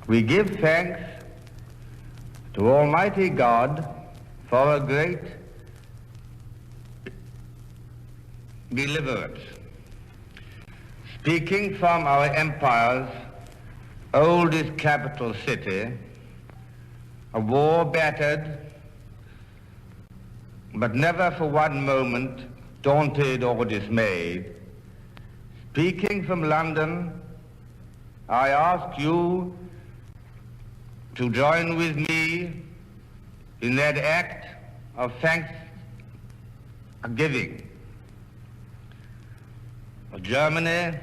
We give thanks to Almighty God for a great deliverance. Speaking from our empire's oldest capital city, a war battered, but never for one moment daunted or dismayed, speaking from London, I ask you to join with me in that act of thanksgiving. Germany,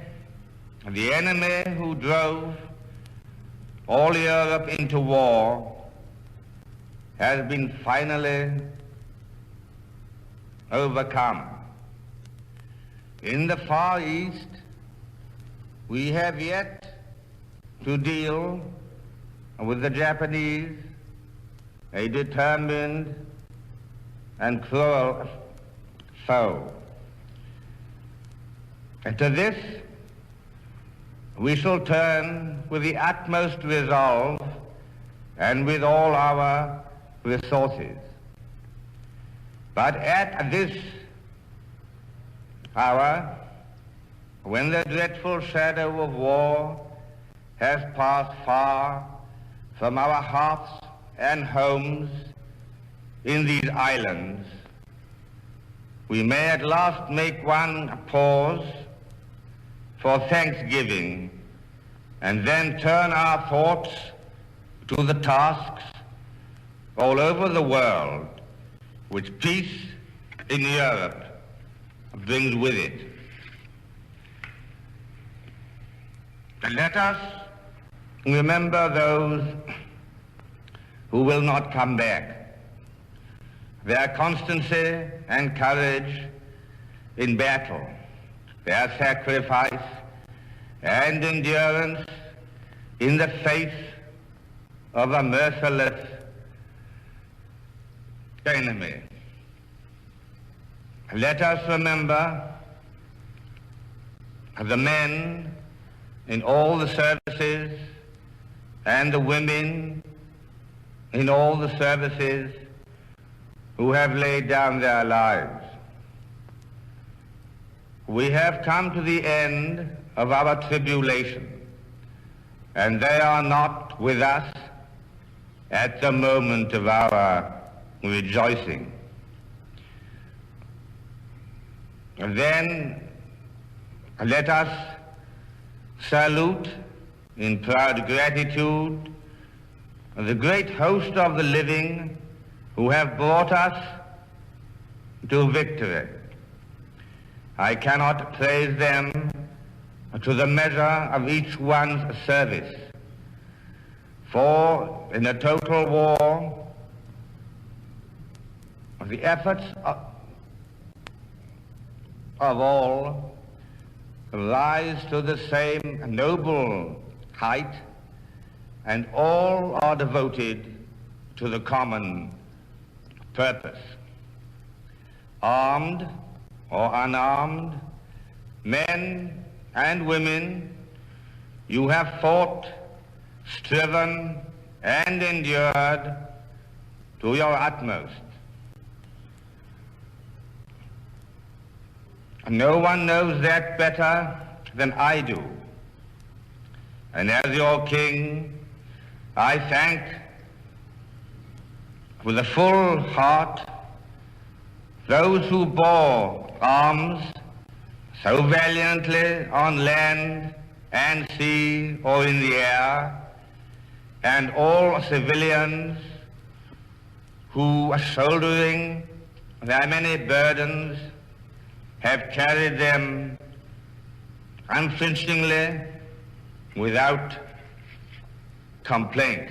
the enemy who drove all Europe into war, has been finally overcome. In the Far East, we have yet to deal with the Japanese, a determined and cruel foe. And to this, we shall turn with the utmost resolve and with all our resources. But at this hour, when the dreadful shadow of war has passed far from our hearths and homes in these islands, we may at last make one pause for thanksgiving and then turn our thoughts to the tasks all over the world which peace in Europe brings with it. And let us remember those who will not come back. Their constancy and courage in battle, their sacrifice and endurance in the face of a merciless enemy. Let us remember the men in all the services and the women in all the services who have laid down their lives. We have come to the end of our tribulation, and they are not with us at the moment of our rejoicing. And then let us salute in proud gratitude the great host of the living who have brought us to victory. I cannot praise them to the measure of each one's service, for in a total war, the efforts of all rise to the same noble height, and all are devoted to the common purpose. Armed or unarmed, men and women, you have fought, striven, and endured to your utmost. No one knows that better than I do. And as your king, I thank with a full heart those who bore arms so valiantly on land and sea or in the air, and all civilians who, shouldering their many burdens, have carried them unflinchingly without complaint.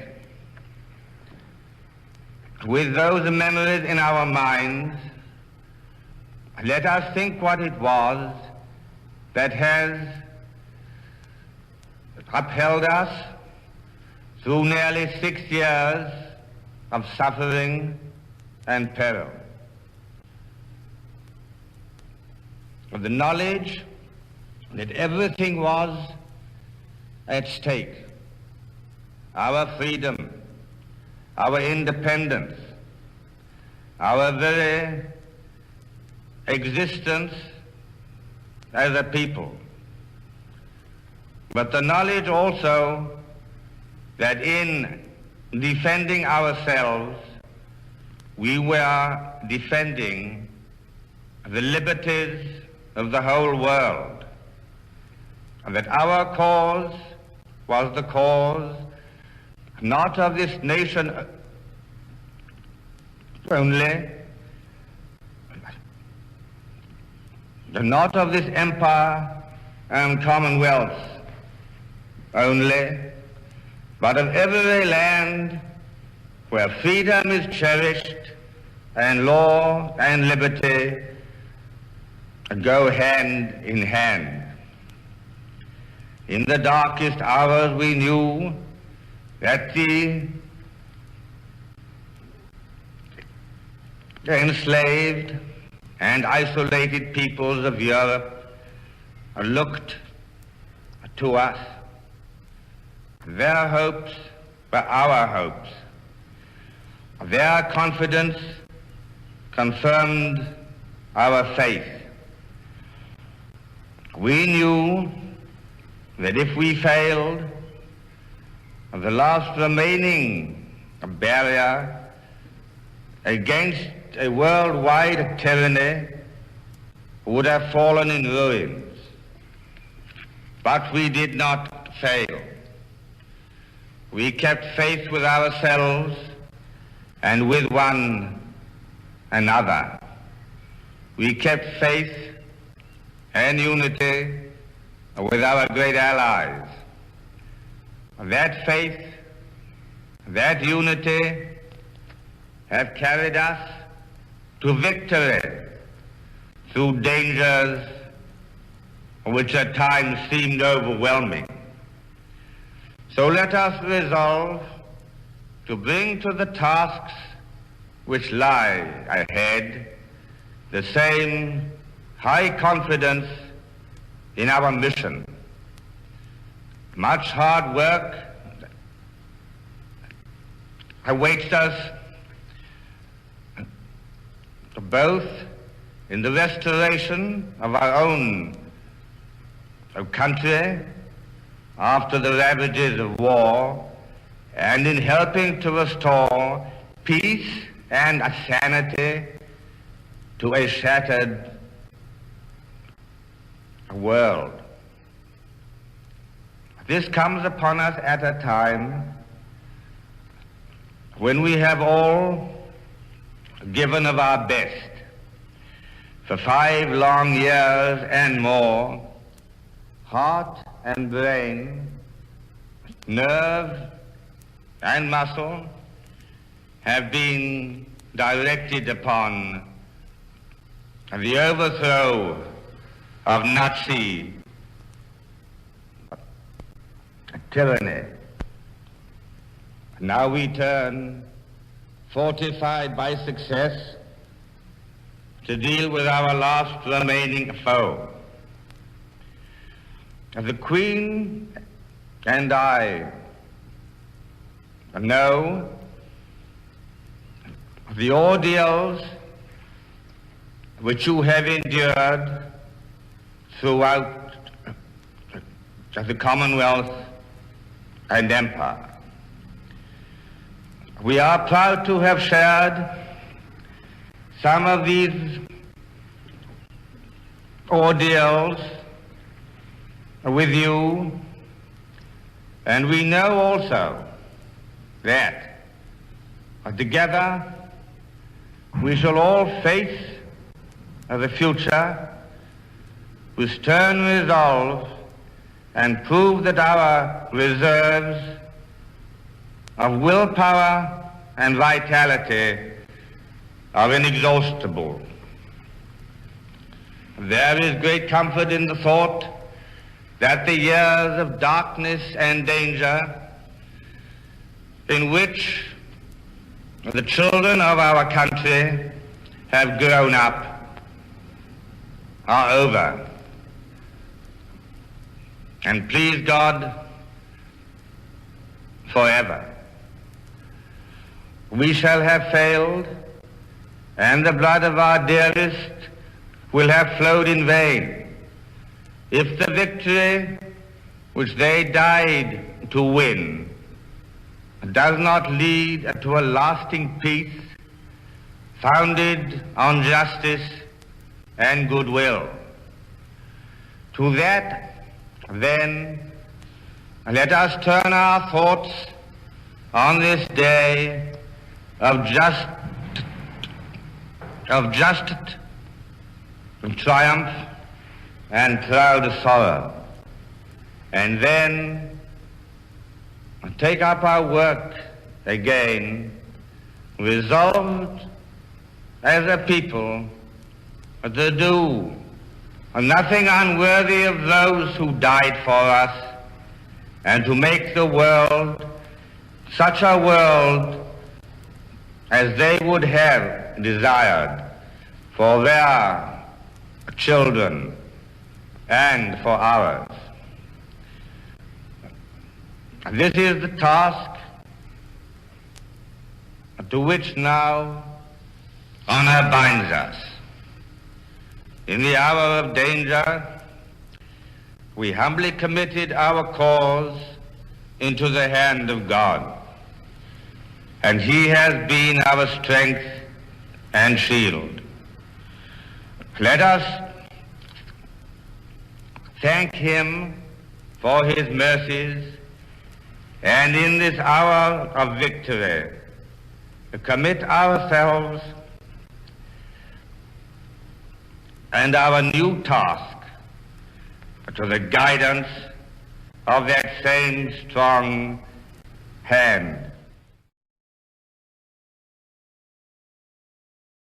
With those memories in our minds, let us think what it was that has upheld us through nearly 6 years of suffering and peril. The knowledge that everything was at stake, our freedom, our independence, our very existence as a people, but the knowledge also that in defending ourselves, we were defending the liberties of the whole world, and that our cause was the cause not of this nation only, not of this empire and commonwealth only, but of every land where freedom is cherished and law and liberty go hand in hand. In the darkest hours we knew that the enslaved and isolated peoples of Europe looked to us. Their hopes were our hopes. Their confidence confirmed our faith. We knew that if we failed, the last remaining barrier against a worldwide tyranny would have fallen in ruins. But we did not fail. We kept faith with ourselves and with one another. We kept faith and unity with our great allies. That faith, that unity have carried us to victory through dangers which at times seemed overwhelming. So let us resolve to bring to the tasks which lie ahead the same high confidence in our mission. Much hard work awaits us both in the restoration of our own country after the ravages of war, and in helping to restore peace and sanity to a shattered world. This comes upon us at a time when we have all given of our best for 5 long years and more. Heart and brain, nerve and muscle have been directed upon the overthrow of Nazi tyranny. Now we turn, fortified by success, to deal with our last remaining foe. The Queen and I know the ordeals which you have endured throughout the Commonwealth and Empire. We are proud to have shared some of these ordeals with you, and we know also that together we shall all face the future with stern resolve and prove that our reserves of willpower and vitality are inexhaustible. There is great comfort in the thought that the years of darkness and danger in which the children of our country have grown up are over. And please God, forever. We shall have failed, and the blood of our dearest will have flowed in vain, if the victory which they died to win does not lead to a lasting peace founded on justice and goodwill. To that, then, let us turn our thoughts on this day of just triumph and proud sorrow, and then take up our work again, resolved as a people to do nothing unworthy of those who died for us, and to make the world such a world as they would have desired for their children and for ours. This is the task to which now honor binds us. In the hour of danger, we humbly committed our cause into the hand of God, and He has been our strength and shield. Let us thank Him for His mercies, and in this hour of victory, commit ourselves and our new task to the guidance of that same strong